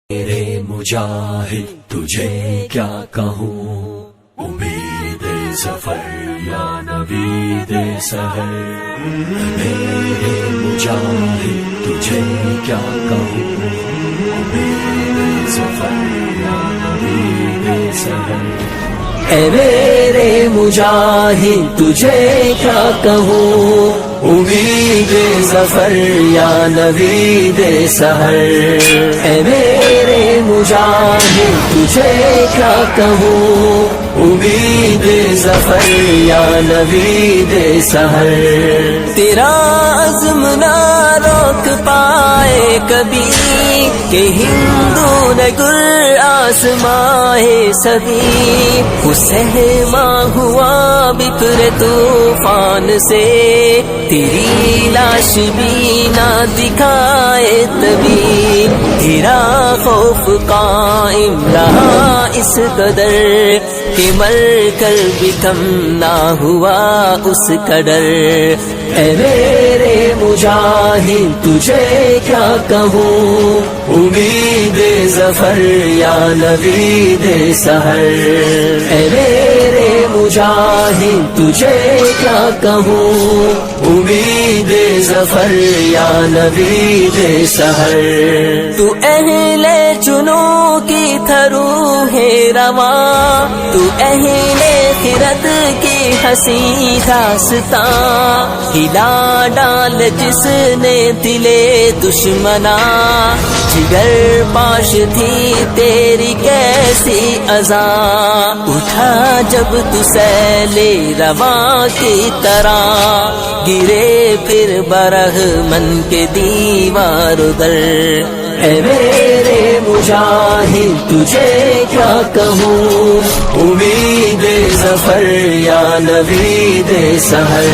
میرے مجاہد تجھے کیا کہوں، امید ظفر یا نوید سحر. میرے مجاہد تجھے کیا کہوں، امید ظفر یا نوید سحر. اے میرے مجاہد تجھے کیا کہوں، امید ظفر یا نوید سحر. اے میرے مجاہد تجھے کیا کہوں، امید ظفر یا نوید سحر. تیرا عزم نہ روک پائے کبھی کہ ہندو نگر آسمائے سبھی. سہما ہوا بکر طوفان سے، تیری لاش بھی نہ دکھائے تبھی. تیرا خوف قائم رہا اس قدر کہ مر کر بھی کم نہ ہوا اس قدر. اے میرے مجاہد تجھے کیا کہوں، امید ظفر یا نوید سحر. اے میرے مجاہد تجھے کیا کہوں، امید ظفر یا نوید سحر. تو اہل جنوں کی تھرو ہے رواں، تو اہل خرد کی ہنسی داستاں. ہلا ڈال جس نے دلے دشمنا، جگر پاش تھی تیری کیسی اذاں. اٹھا جب تو سیلے رواں کی طرح، گرے پھر برہمن کے دیوار در. اے میرے مجاہد تجھے کیا کہوں، امید ظفر یا نوید سحر.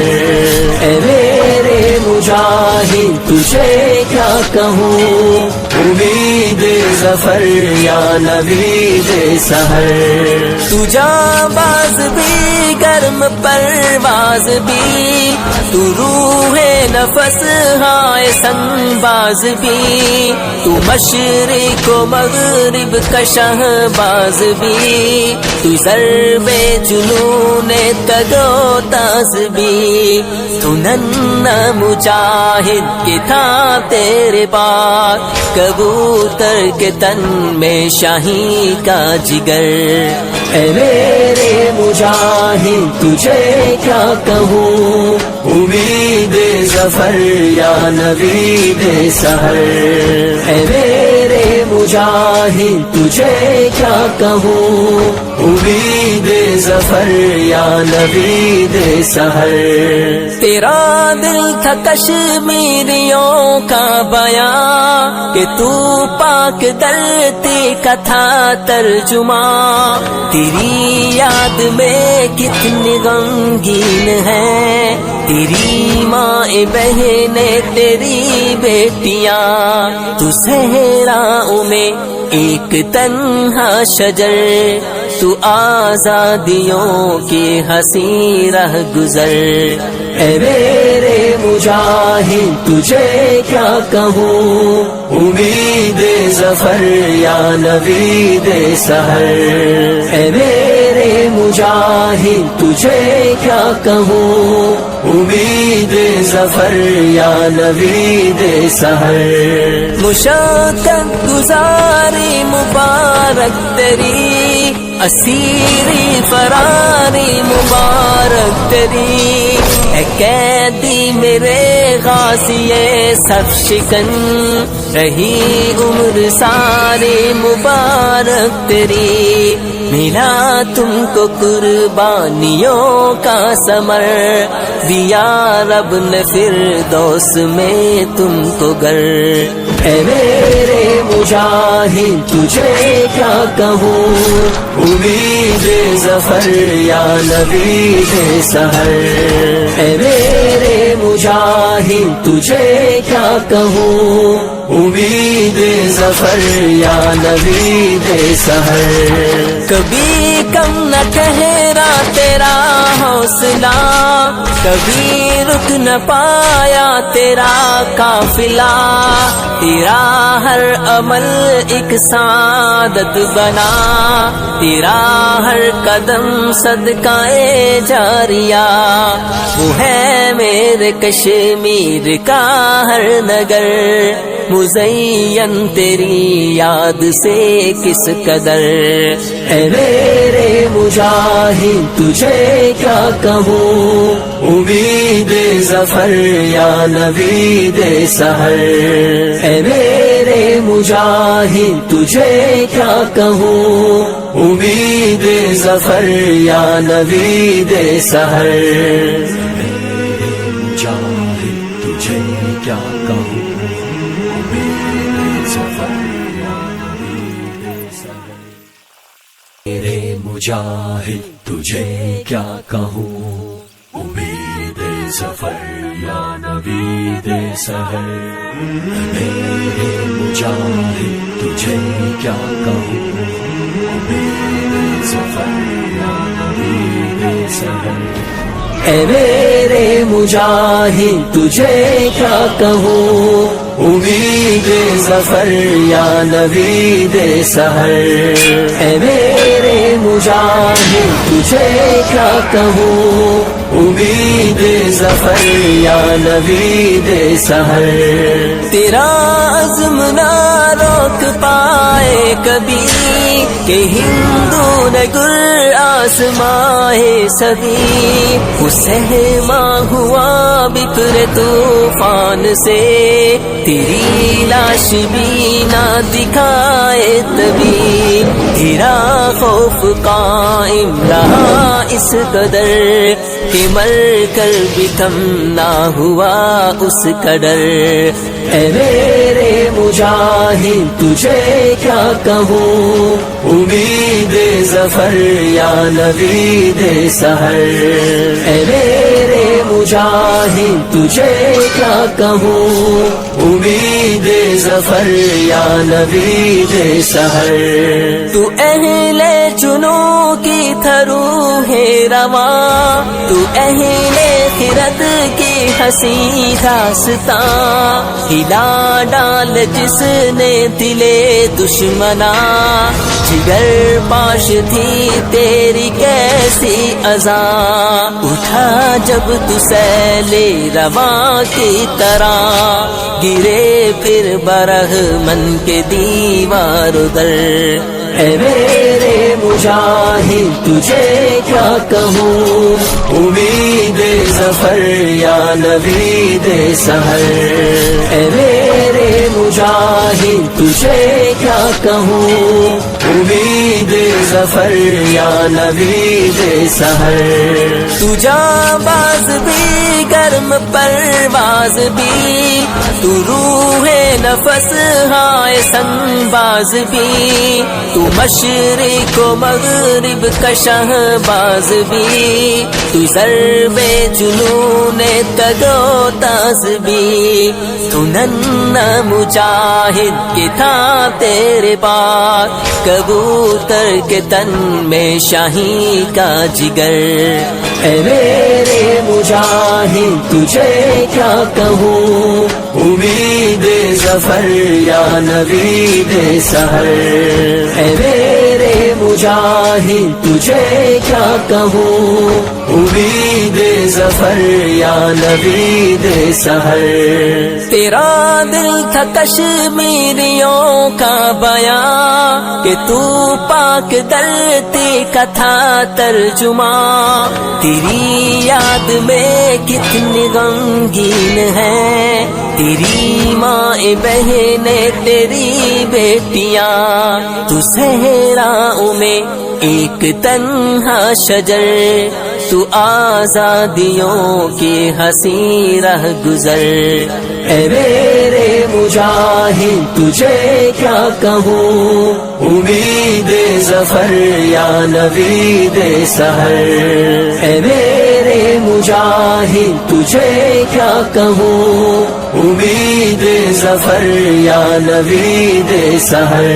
اے میرے مجاہد تجھے کیا کہوں، امید ظفر یا نوید سحر. تو جانباز بھی گرم پرواز بھی، تو روح نفس ہائے سنباز بھی. تو مشرق و مغرب کا شہباز بھی، تو ضرب جنون تگو تاز بھی. تو ننھا مجاہد کے تھا تیرے پاس، کبوتر کے تن میں شاہی کا جگر. اے میرے مجاہد تجھے کیا کہوں، امید ظفر یا نوید سحر. اے میرے مجاہد تجھے کیا کہوں، امید ظفر یا نوید سحر. تیرا دل تھا کشمیریوں کا بیان، کہ تو پاک دھرتی کا تھا ترجمہ. تیری یاد میں کتنی غمگین ہے تیری ماں بہنیں تیری بیٹیاں. تو صحراؤں میں ایک تنہا شجر، تو آزادیوں کی حسین رہ گزر. اے میرے مجاہد تجھے کیا کہوں، امید ظفر یا نوید سحر. اے میرے مجاہد تجھے کیا کہوں، امید ظفر یا نوید سحر. مشقت گزاری مبارک تیری، اسیری فراری مبارک تیری. اے قیدی میرے غازیے سب شکن، رہی عمر ساری مبارک تیری. ملا تم کو قربانیوں کا ثمر، دیا رب نے فردوس میں تم کو گر. اے میرے مجاہد تجھے کیا کہوں، امید ظفر یا نوید سحر. اے میرے مجاہد تجھے کیا کہوں، امید ظفر یا نوید سحر. کبھی کم نہ کہے میرا تیرا حوصلہ، کبھی رک نہ پایا تیرا قافلہ، تیرا ہر عمل ایک سعادت بنا، تیرا ہر قدم صدقہ جاریہ، وہ ہے میرے کشمیر کا ہر نگر، مزین تیری یاد سے کس قدر، اے میرے مجاہد تجھے کیا کہوں، امید ظفر یا نوید سحر، اے میرے مجاہد تجھے کیا کہوں، امید ظفر یا نوید سحر، مجاہد تجھے کیا کہوں، امید ظفر یا نوید سحر، میرے مجاہد تجھے کیا کہوں، امید ظفر یا نوید سحر، میرے مجاہد تجھے کیا کہوں، امید ظفر یا نوید سحر، اے میرے مجاہد تجھے کیا کہوں، امید ظفر یا نوید سحر، اے میرے مجاہد تجھے کیا کہوں، امید ظفر یا نوید سحر، تیرا عزم نہ روک پائے کبھی کہ ہندو نے گر آسمائے سبھی، سہما ہوا بکر طوفان سے، تیری لاش بھی نہ دکھائے تبھی، تیرا خوف قائم رہا اس قدر کہ مر کر بھی کم نہ ہوا اس قدر، اے میرے مجاہد تجھے کیا کہوں، امید ظفر یا نوید سحر، اے میرے مجاہد تجھے کیا کہوں، امید ظفر یا نوید سحر، تو اہل جنوں کی تھرو ہے رواں، تو اہل خرد کی ہنسی داستاں، ہلا ڈال جس نے دلے دشمنا، جگر پاش تھی تیری کیسی اذاں، اٹھا جب تو سیل رواں کی طرح، گرے پھر برہمن کے دیوار در، اے میرے مجاہد تجھے کیا کہوں، امید ظفر یا نوید سحر، اے میرے مجاہد تجھے کیا کہوں، امید ظفر یا نوید سحر، تو جانباز بھی گرم پرواز بھی، تو روح نفس ہائے سنباز بھی، تو مشرق و مغرب کا شہباز بھی، تو ضرب جنون تگو تاز بھی، تو ننھا مجاہد کے تھا تیرے پاس، کبوتر کے تن میں شاہی کا جگر، اے میرے مجاہد تجھے کیا کہوں، امید ظفر یا نوید سحر، اے میرے مجاہد تجھے کیا کہوں، امید ظفر یا نوید سحر، تیرا دل تھا کشمیریوں کا بیان کہ تو پاک دھرتی کا تھا ترجمہ، تیری یاد میں کتنی غمگین ہے تیری ماں بہنیں تیری بیٹیاں، تو صحراؤں میں ایک تنہا شجر، تو آزادیوں کی ہنسی رہ گزر، اے میرے مجاہد تجھے کیا کہوں، امید ظفر یا نوید سحر، اے میرے مجاہد تجھے کیا کہوں، امید ظفر یا نوید سحر،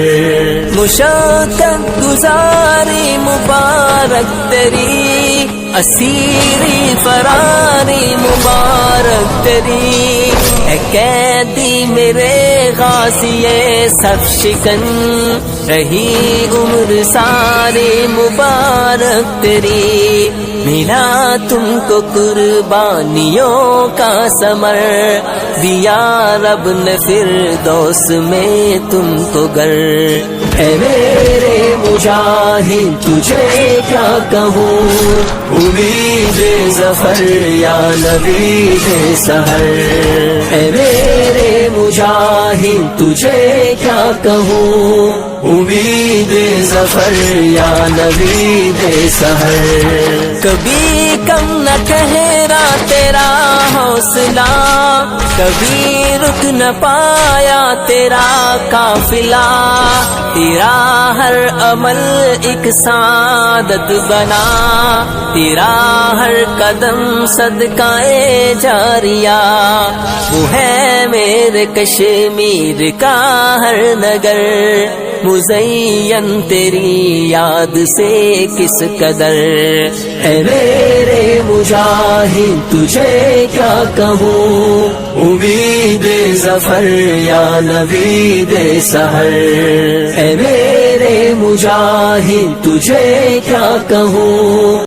مشقت گزاری مبارک تیری، اسیری فراری مبارک تیری، اے قیدی میرے غازی سب شکن، رہی عمر ساری مبارک تیری، ملا تم کو قربانیوں کا ثمر، دیا رب نے فردوس میں تم کو گر، اے میرے مجاہد تجھے کیا کہوں، امید ظفر یا نوید سحر، اے میرے مجاہد تجھے کیا کہوں، امید ظفر یا نوید سحر، کبھی کم نہ ٹھہرا تیرا حوصلہ، کبھی رک نہ پایا تیرا قافلہ، تیرا ہر عمل ایک سعادت بنا، تیرا ہر قدم صدقہ جاریہ، وہ ہے میرے کشمیر کا ہر نگر، مزین تیری یاد سے کس قدر، اے میرے مجاہد تجھے کیا کہوں، امید ظفر یا نوید سحر، اے میرے مجاہد تجھے کیا کہوں۔